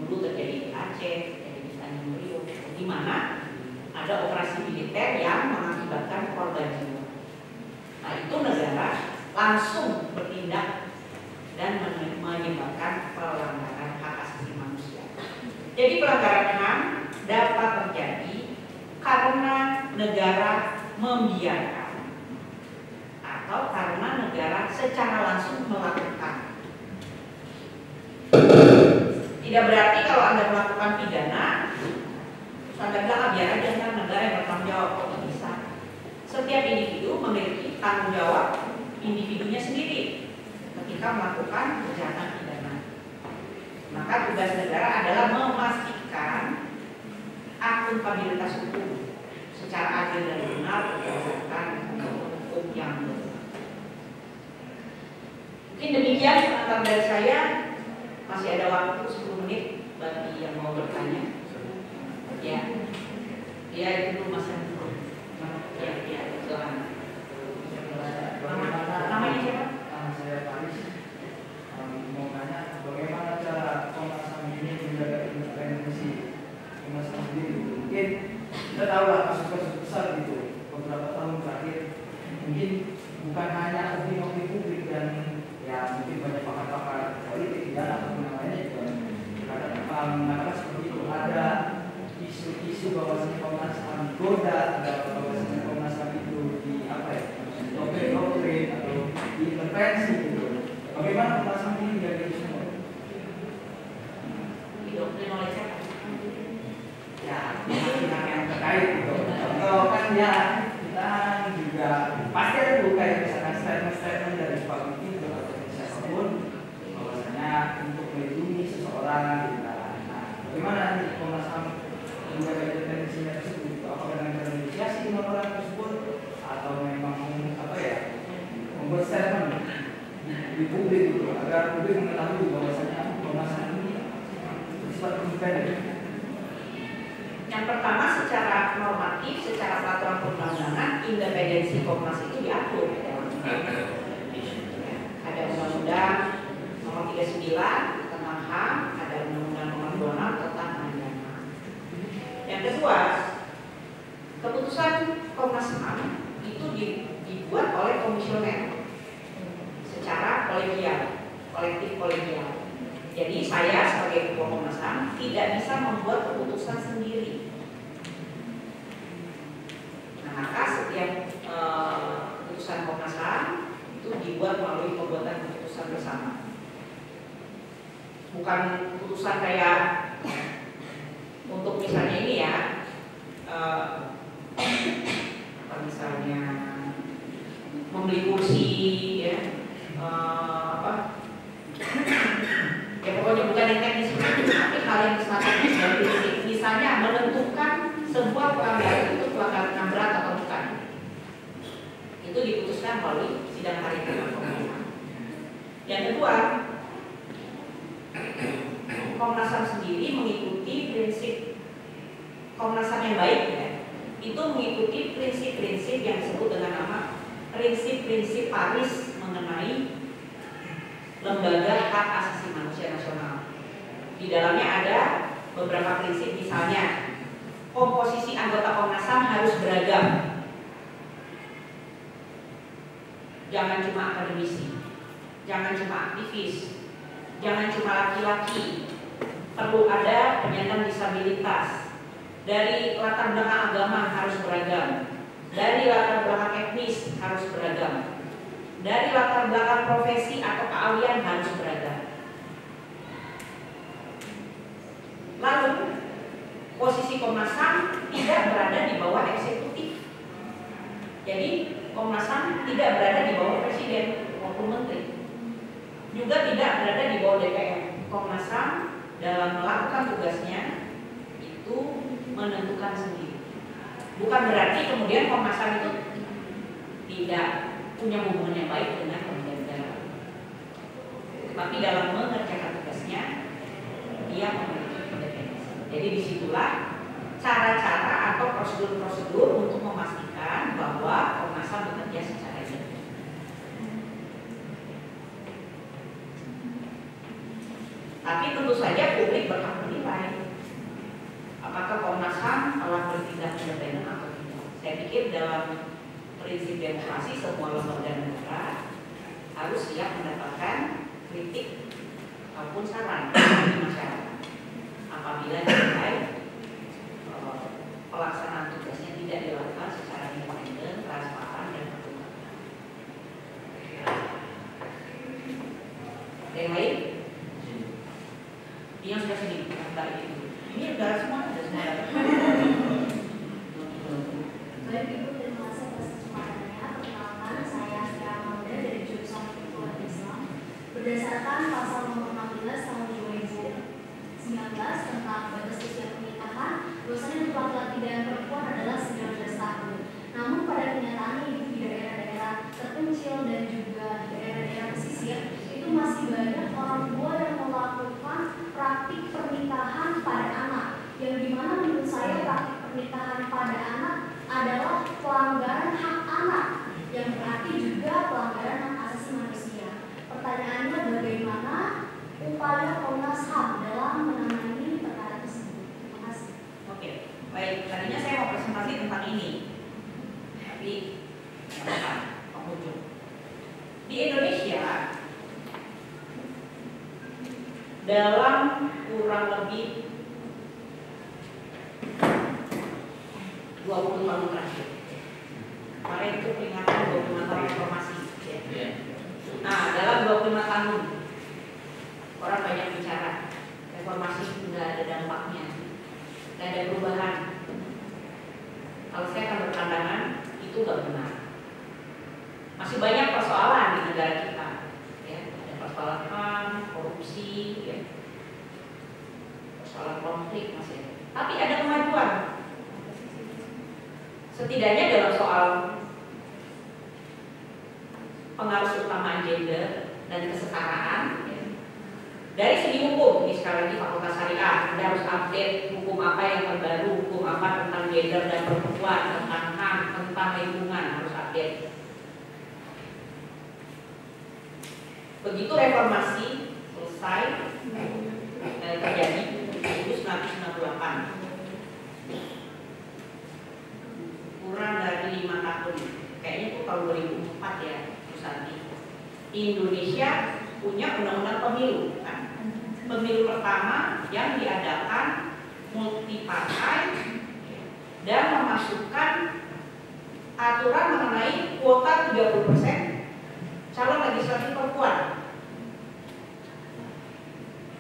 dulu terjadi di Aceh, terjadi di Tanjung Priok, di mana ada operasi militer yang mengakibatkan korban jiwa. Nah, itu negara langsung bertindak dan menyebabkan pelanggaran hak asasi manusia. Jadi pelanggaran HAM dapat terjadi karena negara membiarkan atau karena negara secara langsung melakukan. Tidak berarti kalau Anda melakukan pidana, Anda bilang biar aja kan negara yang bertanggung jawab. Kok bisa? Setiap individu memiliki tanggung jawab individunya sendiri ketika melakukan kejahatan pidana. Maka tugas negara adalah memastikan akuntabilitas hukum secara adil dan benar berdasarkan hukum yang benar. Mungkin demikian pengantar dari saya. Masih ada waktu 10 menit bagi yang mau bertanya. Ya, ya itu dulu Mas. Ya, silakan. Namanya siapa? Saya Paris. Mau tanya bagaimana cara Komnas HAM ini menjaga independensi Komnas HAM sendiri? Mungkin kita tahu lah kasus-kasus besar gitu beberapa tahun terakhir. Mungkin bukan hanya opini publik dan ya mungkin banyak pakar-pakar politik dan ataupun yang lainnya juga kadang mengatakan seperti itu. Ada isu-isu bahwasanya Komnas HAM digoda, ada bahwasanya Komnas HAM itu di apa ya, doktrin atau diintervensi gitu. Bagaimana Komnas HAM ini menjadi itu semua? Didoktrin oleh siapa? Ya, pihak yang terkait gitu. Contoh kan ya kita juga pasti ada tuh kayak misalkan statement-statement dari Pak Menteri atau siapapun bahwasanya untuk melindungi seseorang gitu. Nah, bagaimana nih Komnas HAM menjaga independensinya tersebut? Apakah dengan cara negosiasi dengan orang tersebut atau memang apa ya membuat statement di publik gitu agar publik mengetahui bahwasanya Komnas HAM ini bersifat independen? Yang pertama, secara normatif, secara peraturan perundang-undangan, independensi Komnas itu diatur ada Undang-Undang Nomor 39 tentang HAM, ada Undang-Undang Nomor 26 tentang Pengadilan HAM. Yang kedua, keputusan Komnas HAM itu dibuat oleh komisioner secara kolektif kolegial. Jadi saya sebagai ketua Komnas HAM tidak bisa membuat keputusan sendiri. Nah, maka setiap keputusan Komnas HAM itu dibuat melalui pembuatan keputusan bersama. Bukan keputusan kayak untuk misalnya ini ya, misalnya membeli kursi ya, ya pokoknya bukan yang teknis itu, tapi hal yang strategis dan prinsip. Misalnya menentukan sebuah pelanggaran itu pelanggaran berat atau bukan. Itu diputuskan melalui sidang paripurna Komnas HAM. Yang kedua, Komnas HAM sendiri mengikuti prinsip Komnas HAM yang baik ya. Itu mengikuti prinsip-prinsip yang disebut dengan nama prinsip-prinsip Paris mengenai Lembaga Hak Asasi Manusia Nasional. Di dalamnya ada beberapa prinsip, misalnya komposisi anggota Komnas HAM harus beragam. Jangan cuma akademisi, jangan cuma aktivis, jangan cuma laki-laki. Perlu ada penyandang disabilitas. Dari latar belakang agama harus beragam. Dari latar belakang etnis harus beragam. Dari latar belakang profesi atau keahlian harus beragam. Lalu posisi Komnas HAM tidak berada di bawah eksekutif. Jadi Komnas HAM tidak berada di bawah presiden maupun menteri. Juga tidak berada di bawah DPR. Komnas HAM dalam melakukan tugasnya itu menentukan sendiri. Bukan berarti kemudian Komnas HAM itu tidak punya hubungan yang baik dengan kementerian negara. Tapi dalam mengerjakan tugasnya dia memiliki independensi. Jadi disitulah cara-cara atau prosedur-prosedur untuk memastikan bahwa Komnas HAM bekerja secara independen. Tapi tentu saja publik berhak menilai apakah Komnas HAM telah bertindak independen atau tidak. Saya pikir dalam prinsip demokrasi semua lembaga negara harus siap mendapatkan kritik ataupun saran dari masyarakat apabila dinilai pelaksanaan tugasnya tidak dilakukan secara independen, transparan, dan terbuka. Yang lain? Yang sudah sini, ini udah semua, ada semua. Baik Ibu, terima kasih atas kesempatannya. Perkenalkan, saya Astra Mauda dari jurusan Hukum Islam. Berdasarkan pasal nomor 16 tahun 2019 tentang batas usia pernikahan, bahwasanya untuk laki-laki dan perempuan adalah 19 tahun. Namun pada kenyataannya Ibu, di daerah-daerah terpencil dan juga di daerah-daerah pesisir itu masih banyak orang tua yang melakukan praktik pernikahan pada anak, yang dimana menurut saya praktik pernikahan pada anak adalah pelanggaran hak anak, yang berarti juga pelanggaran hak asasi manusia. Pertanyaannya, bagaimana upaya Komnas HAM dalam menangani perkara tersebut? Terima kasih. Oke, baik. Tadinya saya mau presentasi tentang ini, tapi penghujung. Di Indonesia, dalam kurang lebih 20 tahun terakhir, kemarin itu peringatan 25 tahun reformasi. Nah, dalam 25 tahun orang banyak bicara reformasi nggak ada dampaknya, nggak ada perubahan. Kalau saya akan berpandangan itu nggak benar. Masih banyak persoalan di negara kita, ya. Ada persoalan HAM, korupsi, ya. Persoalan konflik masih ada. Tapi ada kemajuan. Setidaknya dalam soal pengaruh utama gender dan kesetaraan, ya. Dari segi hukum, ini sekali lagi Fakultas Syariah, Anda harus update hukum apa yang terbaru, hukum apa tentang gender dan perempuan, tentang HAM, tentang lingkungan, harus update. Begitu reformasi selesai terjadi 1998, kurang dari 5 tahun, kayaknya itu tahun 2004 ya, Susanti. Indonesia punya undang-undang pemilu, kan? Pemilu pertama yang diadakan multipartai dan memasukkan aturan mengenai kuota 30% calon legislatif perempuan.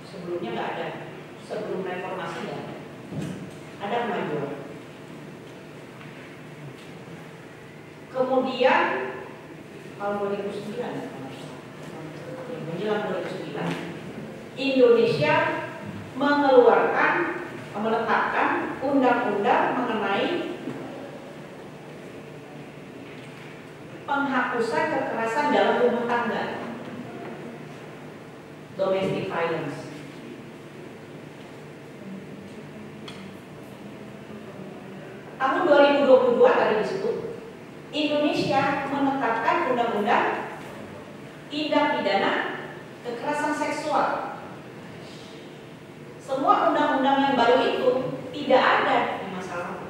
Sebelumnya nggak ada, sebelum reformasi nggak ada. Ada kemajuan. Kemudian tahun 2009, menjelang 2009, Indonesia menetapkan undang-undang mengenai penghapusan kekerasan dalam rumah tangga, domestic violence. Tahun 2022 tadi disebut, Indonesia menetapkan undang-undang tindak pidana kekerasan seksual. Semua undang-undang yang baru itu tidak ada di masa lalu.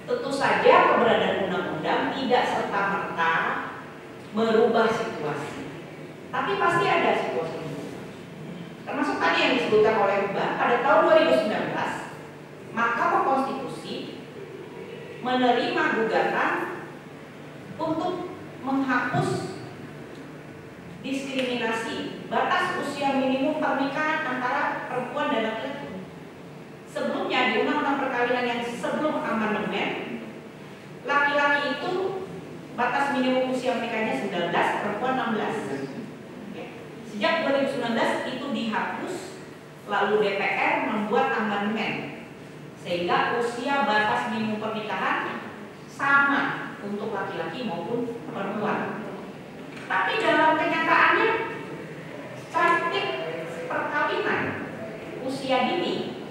Tentu saja keberadaan undang-undang tidak serta-merta merubah situasi, tapi pasti ada situasi itu. Termasuk tadi yang disebutkan oleh Mbak, pada tahun 2019 Mahkamah Konstitusi menerima gugatan untuk menghapus diskriminasi batas usia minimum pernikahan antara perempuan dan laki-laki. Sebelumnya di Undang-Undang Perkawinan yang sebelum amandemen, laki-laki itu batas minimum usia menikahnya 19, perempuan 16. Sejak 2019 itu dihapus, lalu DPR membuat amandemen sehingga usia batas minimum pernikahan sama untuk laki-laki maupun perempuan. Tapi dalam kenyataannya praktik perkawinan usia dini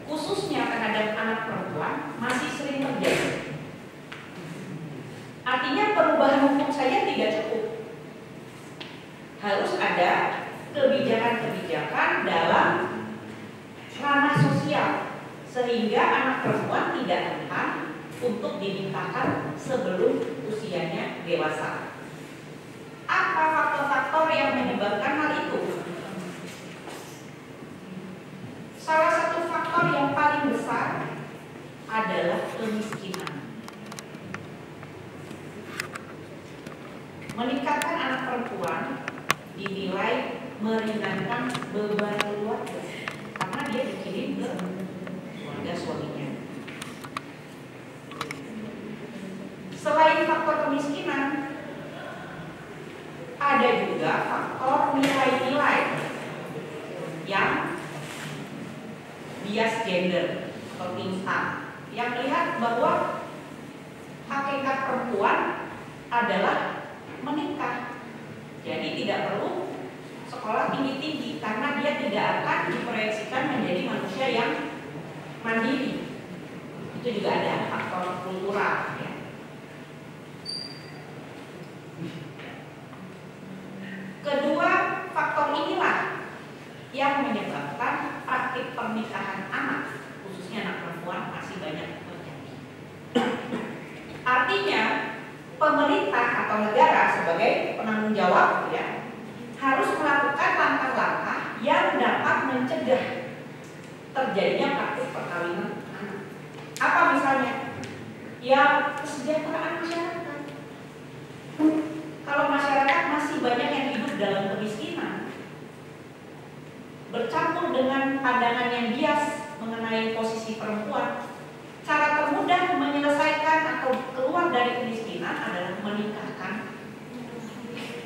khususnya terhadap anak perempuan masih sering terjadi. Artinya perubahan hukum saja tidak cukup. Harus ada kebijakan-kebijakan dalam ranah sosial sehingga anak perempuan tidak rentan untuk dinikahkan sebelum usianya dewasa. Apa faktor-faktor yang menyebabkan hal itu? Salah satu faktor yang paling besar adalah kemiskinan. Menikahkan anak perempuan dinilai meringankan beban keluarga karena dia dikirim ke keluarga suaminya. Selain faktor kemiskinan, ada juga faktor nilai-nilai yang bias gender atau timpang yang melihat bahwa hakikat perempuan adalah menikah. Jadi tidak perlu sekolah tinggi-tinggi karena dia tidak akan diproyeksikan menjadi manusia yang mandiri. Itu juga ada faktor kultural ya. Kedua, faktor inilah yang menyebabkan praktik pernikahan anak, khususnya anak perempuan, masih banyak terjadi. Artinya, pemerintah atau negara sebagai penanggung jawab ya, harus melakukan langkah-langkah yang dapat mencegah terjadinya praktik perkawinan anak. Apa misalnya? Ya, kesejahteraan masyarakat. Kalau masyarakat masih banyak yang hidup dalam kemiskinan, bercampur dengan pandangan yang bias mengenai posisi perempuan, cara termudah menyelesaikan atau keluar dari kemiskinan adalah menikahkan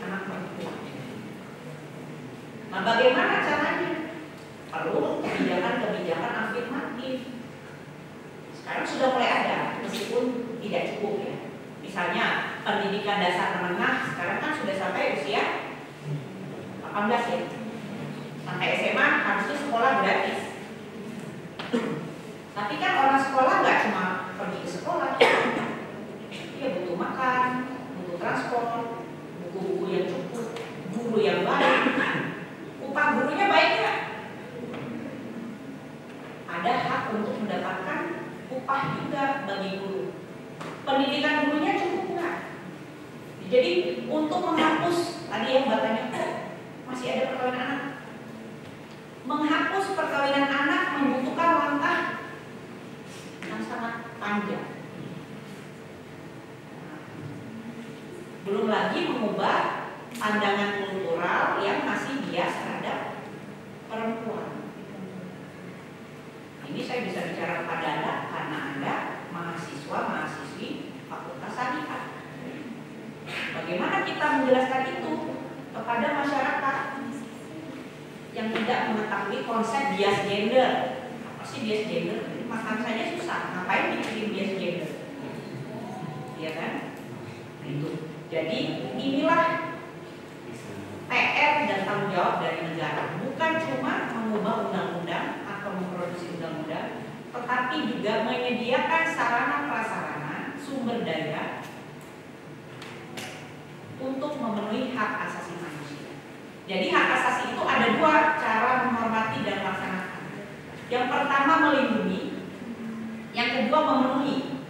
anak perempuan. Nah, bagaimana caranya? Perlu kebijakan-kebijakan afirmatif. Sekarang sudah mulai ada, meskipun tidak cukup ya. Misalnya pendidikan dasar menengah sekarang kan sudah sampai usia 18 ya. Sampai SMA harusnya sekolah gratis. Tapi kan orang sekolah nggak cuma pergi ke sekolah, dia butuh makan, butuh transport, buku-buku yang cukup, guru yang baik. Upah gurunya baik nggak? Ada hak untuk mendapatkan upah juga bagi guru. Pendidikan gurunya cukup nggak? Jadi untuk menghapus tadi yang batanya masih ada perkawinan anak. Menghapus perkawinan anak membutuhkan langkah yang sangat panjang. Belum lagi mengubah pandangan kultural yang masih bias terhadap perempuan. Ini saya bisa bicara pada Anda karena Anda mahasiswa-mahasiswi Fakultas Syariah. Bagaimana kita menjelaskan itu kepada masyarakat yang tidak mengetahui konsep bias gender? Apa sih bias gender? Makan saja susah, ngapain dikirim bias gender? Iya kan? Itu. Jadi inilah PR dan tanggung jawab dari negara. Bukan cuma mengubah undang-undang atau memproduksi undang-undang, tetapi juga menyediakan sarana-prasarana sumber daya untuk memenuhi hak asasi manusia. Jadi hak asasi itu ada dua cara menghormati dan melaksanakan. Yang pertama melindungi, yang kedua memenuhi.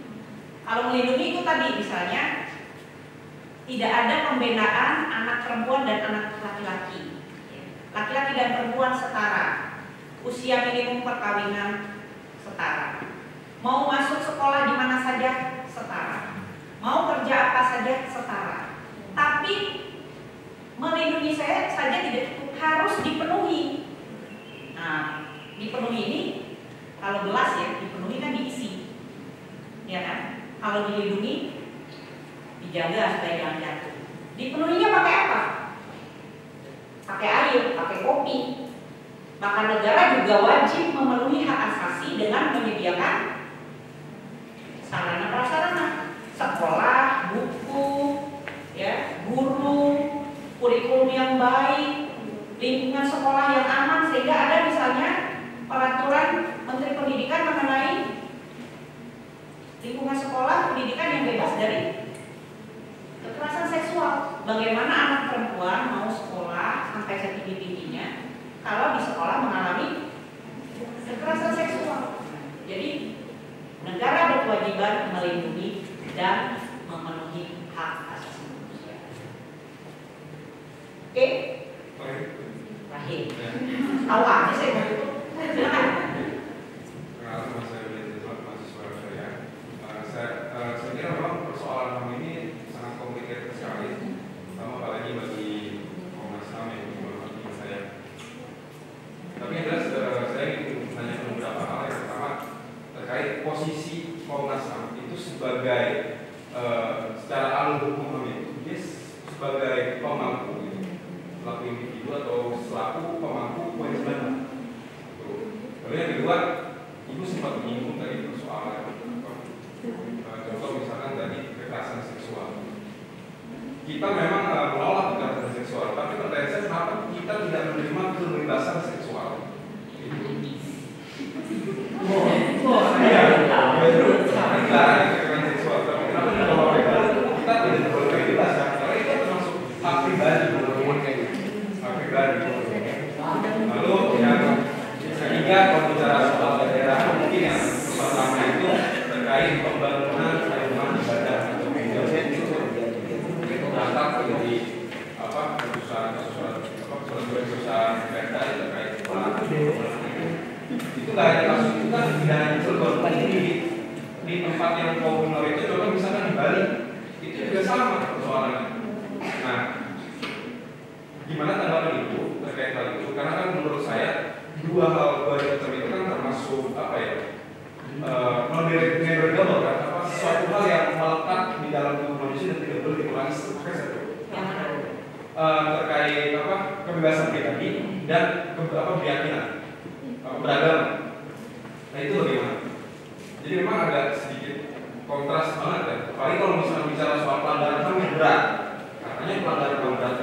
Kalau melindungi itu tadi misalnya tidak ada pembelaan anak perempuan dan anak laki-laki. Laki-laki dan perempuan setara. Usia minimum perkawinan setara. Mau masuk sekolah di mana saja setara. Mau kerja apa saja setara. Tapi melindungi saya saja tidak cukup, harus dipenuhi. Nah, dipenuhi ini kalau gelas ya, dipenuhi kan diisi. Ya kan? Kalau dilindungi dijaga supaya jangan jatuh. Dipenuhinya pakai apa? Pakai air, pakai kopi. Maka negara juga wajib memenuhi hak asasi dengan menyediakan sarana prasarana, sekolah, buku, ya, guru, kurikulum yang baik, lingkungan sekolah yang aman, sehingga ada misalnya peraturan Menteri Pendidikan mengenai lingkungan sekolah pendidikan yang bebas dari kekerasan seksual. Bagaimana anak perempuan mau sekolah sampai setinggi-tingginya kalau di sekolah mengalami kekerasan seksual. Jadi negara berkewajiban melindungi dan memenuhi hak asasi manusia. Oke? Terakhir. Tahu aja saya mau itu. Silakan. Saya kira memang persoalan HAM ini sangat komplikated sekali, sama apalagi bagi Komnas HAM yang menghormati saya. Tapi yang jelas saya ingin menanyakan beberapa hal. Yang pertama terkait posisi Komnas HAM itu sebagai secara alur hukum HAM itu dia sebagai pemangku pelaku individu atau selaku pemangku kewajiban. Lalu yang kedua, Ibu sempat menyinggung tadi persoalan contoh misalkan tadi kekerasan seksual. Kita memang menolak kekerasan seksual, tapi pertanyaan saya kenapa kita tidak menerima kebebasan seksual? Iya, dilarang kekerasan seksual, tapi kenapa kita tidak boleh bebas? Karena itu termasuk hak pribadi, hak pribadi. Lalu yang ketiga, kalau bicara soal daerah, mungkin yang pertama itu terkait pembangunan rumah ibadah atau gereja itu terdapat menjadi keputusan perda terkait itu nggak ada kasus itu kan tidak hanya Cilegon di tempat yang populer itu contoh misalkan di Bali itu juga sama persoalannya. Nah, gimana tanggapan Ibu terkait hal itu? Karena kan menurut saya dua macam itu kan termasuk apa ya? Non-negotiable kan? Sesuatu hal yang melekat di dalam tubuh manusia dan tidak boleh dikurangi sampai satu. Terkait kebebasan pribadi dan keyakinan beragama. Nah itu bagaimana? Jadi memang agak sedikit kontras banget ya. Apalagi kalau misalnya bicara soal pelanggaran HAM yang berat, katanya pelanggaran berat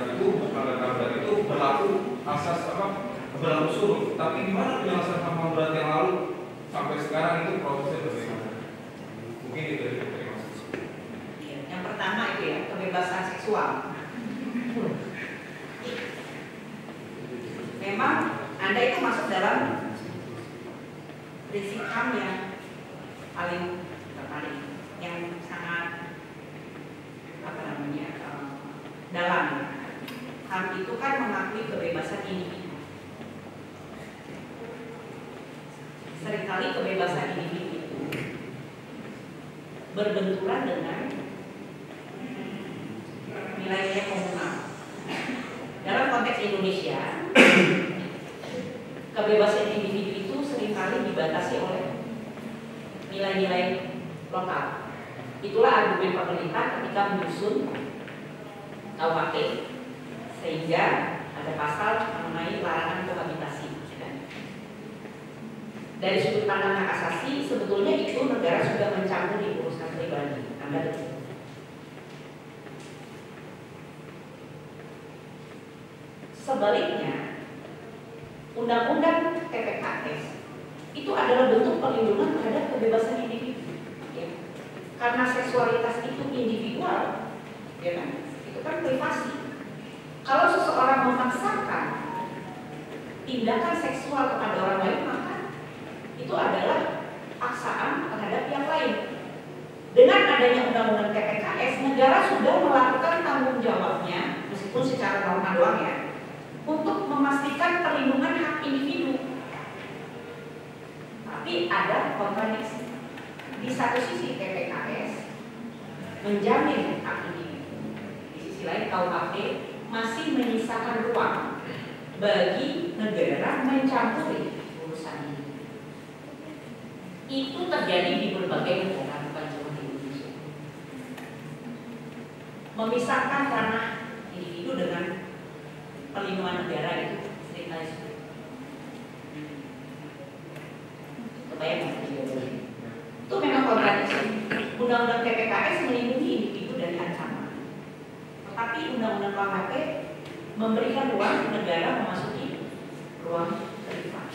itu berlaku asas berlaku surut. Tapi di mana penyelesaian HAM berat yang lalu sampai sekarang itu prosesnya bagaimana? Mungkin itu dari terima kasih. Yang pertama itu ya kebebasan seksual. Memang Anda itu masuk dalam prinsip HAM yang paling yang sangat dalam. HAM itu kan mengakui kebebasan individu. Seringkali kebebasan individu itu berbenturan dengan nilai-nilai komunal. Dalam konteks Indonesia, kebebasan individu itu seringkali dibatasi oleh nilai-nilai lokal. Itulah argumen pemerintah ketika menyusun KUHP sehingga ada pasal mengenai larangan kohabitasi. Dari sudut pandang hak asasi, sebetulnya itu negara sudah mencampuri urusan pribadi. Anda sebaliknya, Undang-Undang TPKS itu adalah bentuk perlindungan terhadap kebebasan individu. Ya. Karena seksualitas itu individual, ya kan? Itu kan privasi. Kalau seseorang memaksakan tindakan seksual kepada orang lain, maka itu adalah paksaan terhadap yang lain. Dengan adanya Undang-Undang TPKS, negara sudah melakukan tanggung jawabnya, meskipun secara norma doang ya, untuk memastikan perlindungan hak individu. Tapi ada kontradiksi. Di satu sisi TPKS menjamin hak individu, di sisi lain KUHP masih menyisakan ruang bagi negara mencampuri urusan ini. Itu terjadi di berbagai negara, bukan cuma di Indonesia. Memisahkan ranah individu dengan perlindungan negara itu seringkali sulit. Kebayang itu memang kontradiksi. Undang-undang TPKS melindungi individu dari ancaman, tetapi Undang-Undang KUHP memberikan ruang negara memasuki ruang privat.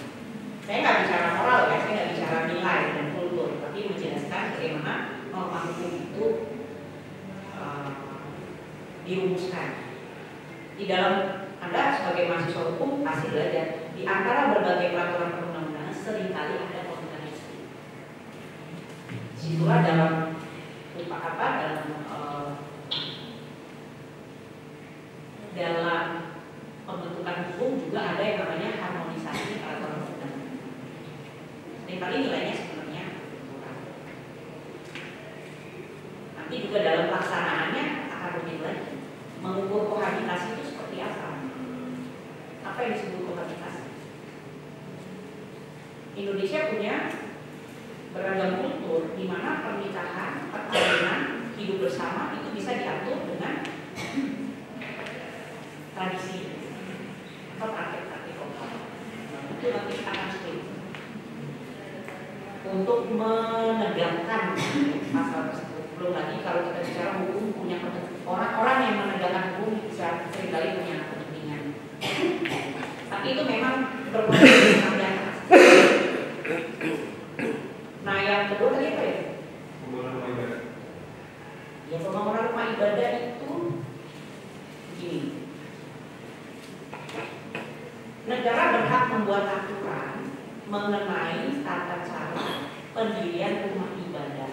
Saya nggak bicara moral ya, saya nggak bicara nilai dan kultur, tapi menjelaskan bagaimana norma hukum itu dirumuskan. dalam Anda sebagai mahasiswa hukum pasti belajar di antara berbagai peraturan perundang-undangan seringkali ada kontradiksi. Situlah dalam dalam pembentukan hukum juga ada yang namanya harmonisasi peraturan perundang-undangan. Seringkali nilainya sebenarnya kurang. Nanti juga dalam pelaksanaannya akan rumit lagi. Mengukur kohabitasi itu seperti apa? Apa yang disebut kohabitasi? Indonesia punya beragam kultur di mana pernikahan, perkawinan, hidup bersama itu bisa diatur dengan tradisi atau praktik-praktik lokal. Itu nanti akan sulit untuk menegakkan pasal tersebut. Belum lagi kalau kita bicara hukum punya orang-orang yang menegakkan hukum bisa seringkali punya kepentingan. Tapi itu memang berpotensi sangat. Nah yang kedua tadi apa ya? Pembangunan rumah ibadah. Ya pembangunan rumah ibadah itu begini. Negara berhak membuat aturan mengenai tata cara pendirian rumah ibadah.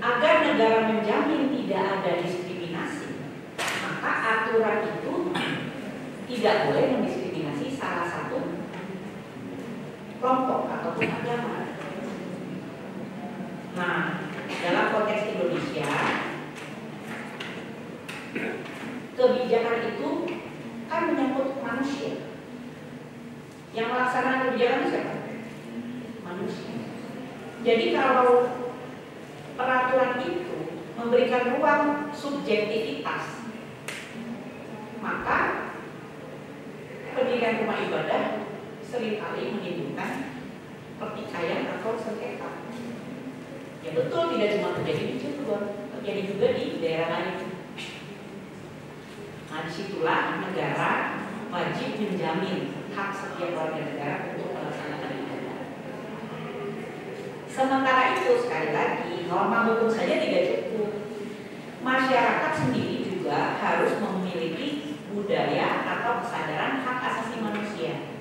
Agar negara menjamin tidak ada diskriminasi, maka aturan itu tidak boleh mendiskriminasi salah satu kelompok ataupun agama. Nah, dalam konteks Indonesia, kebijakan itu kan menyangkut manusia. Yang melaksanakan kebijakan itu siapa? Manusia. Jadi kalau peraturan itu memberikan ruang subjektivitas, maka pendirian rumah ibadah seringkali menimbulkan pertikaian atau sengketa. Ya betul, tidak cuma terjadi di Cirebon, terjadi juga di daerah lain. Nah disitulah negara wajib menjamin hak setiap warga negara untuk melaksanakan ibadah. Sementara itu sekali lagi norma hukum saja tidak cukup. Masyarakat sendiri juga harus memiliki budaya atau kesadaran hak asasi manusia.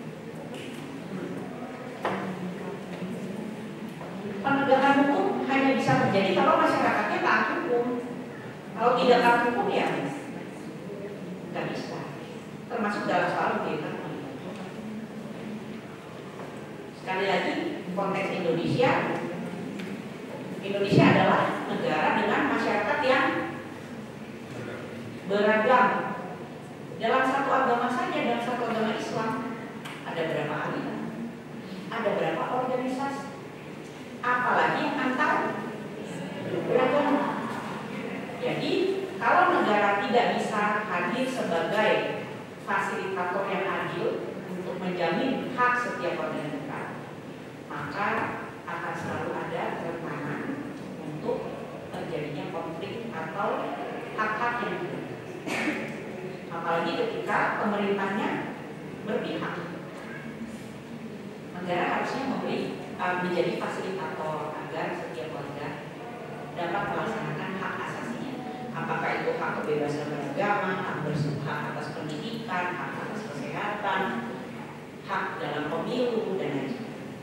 Penegakan hukum hanya bisa terjadi kalau masyarakatnya taat hukum. Kalau tidak taat hukum ya nggak bisa. Termasuk dalam soal pemerintahan. Sekali lagi konteks Indonesia adalah negara dengan masyarakat yang beragam. Dalam satu agama saja, dalam satu agama Islam ada berapa aliran, ada berapa organisasi, apalagi yang antar beragama. Jadi kalau negara tidak bisa hadir sebagai fasilitator yang adil untuk menjamin hak setiap warga negara, maka akan selalu ada rentangan untuk terjadinya konflik atau hak-hak yang tidak. Apalagi ketika pemerintahnya berpihak. Negara harusnya menjadi fasilitator agar setiap warga dapat melaksanakan hak asasinya. Apakah itu hak kebebasan beragama, hak atas pendidikan, hak atas kesehatan, hak dalam pemilu dan lain sebagainya.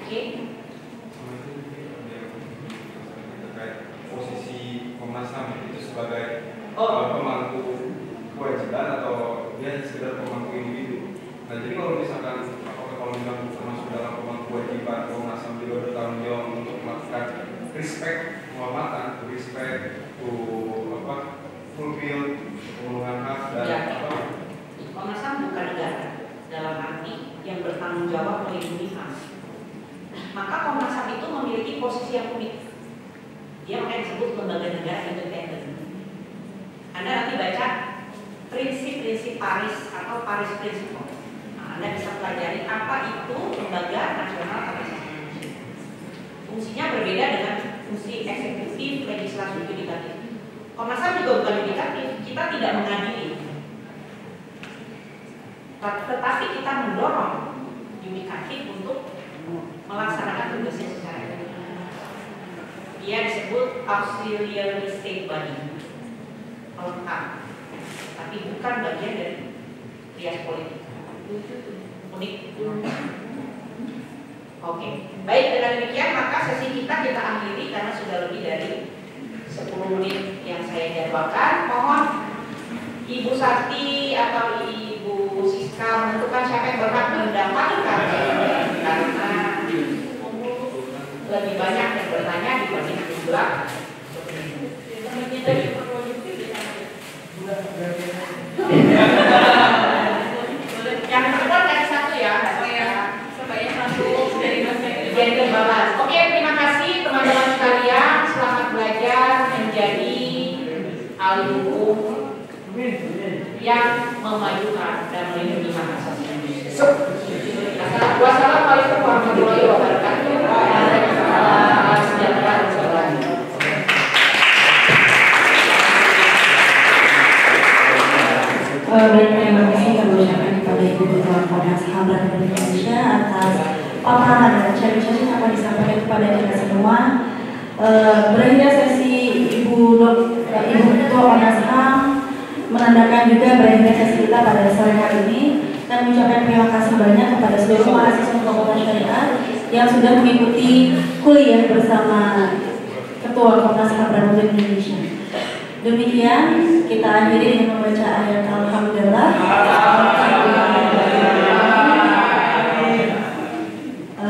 Oke. Terkait posisi Komnas HAM itu sebagai pemangku kewajiban atau dia sekedar pemangku individu. Nah jadi kalau misalkan apakah kalau bilang termasuk dalam pemangku kewajiban Komnas HAM juga bertanggung jawab untuk melakukan respect, penghormatan, respect to fulfill pemenuhan hak dan ya, Komnas HAM bukan negara dalam arti yang bertanggung jawab melindungi HAM. Maka Komnas HAM itu memiliki posisi yang unik. Dia makanya disebut lembaga negara independen. Anda nanti baca prinsip-prinsip Paris atau Paris Principle. Nah, Anda bisa pelajari apa itu lembaga nasional hak asasi manusia. Fungsinya berbeda dengan fungsi eksekutif, legislatif, yudikatif. Komnas HAM juga bukan yudikatif. Kita tidak mengadili, tetapi kita mendorong yudikatif untuk melaksanakan tugasnya secara efektif. Dia disebut auxiliary state body, pelengkap, tapi bukan bagian dari trias politik. Unik. Oke, baik, dengan demikian maka sesi kita akhiri karena sudah lebih dari 10 menit yang saya jadwalkan. Mohon Ibu Sakti atau Ibu Siska menentukan siapa yang berhak mendapatkan karena lebih banyak yang bertanya dibanding jumlah. Yang kedua dari satu ya, supaya satu dari jadi kebawah. Oke, terima kasih teman-teman sekalian. Selamat belajar menjadi ahli hukum yang memajukan dan melindungi hak asasi manusia. Wassalamualaikum warahmatullahi wabarakatuh. Salam sejahtera dan selamat. Baik, terima kasih kami ucapkan kepada Ibu Ketua Komnas HAM Republik Indonesia atas paparan dan sharing-sharing yang akan disampaikan kepada kita semua. Berakhirnya sesi Ibu Ketua Komnas HAM menandakan juga berakhirnya sesi kita pada sore hari ini, dan mengucapkan terima kasih banyak kepada seluruh mahasiswa Fakultas Syariah yang sudah mengikuti kuliah bersama Ketua Komnas HAM Republik Indonesia. Demikian kita akhiri dengan membaca ayat Alhamdulillah.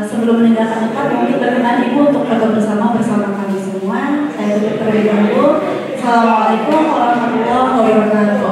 Sebelum meninggalkan tempat, mungkin berkenan Ibu untuk berdoa bersama kami semua. Saya tutup terlebih dahulu. Assalamualaikum warahmatullahi wabarakatuh.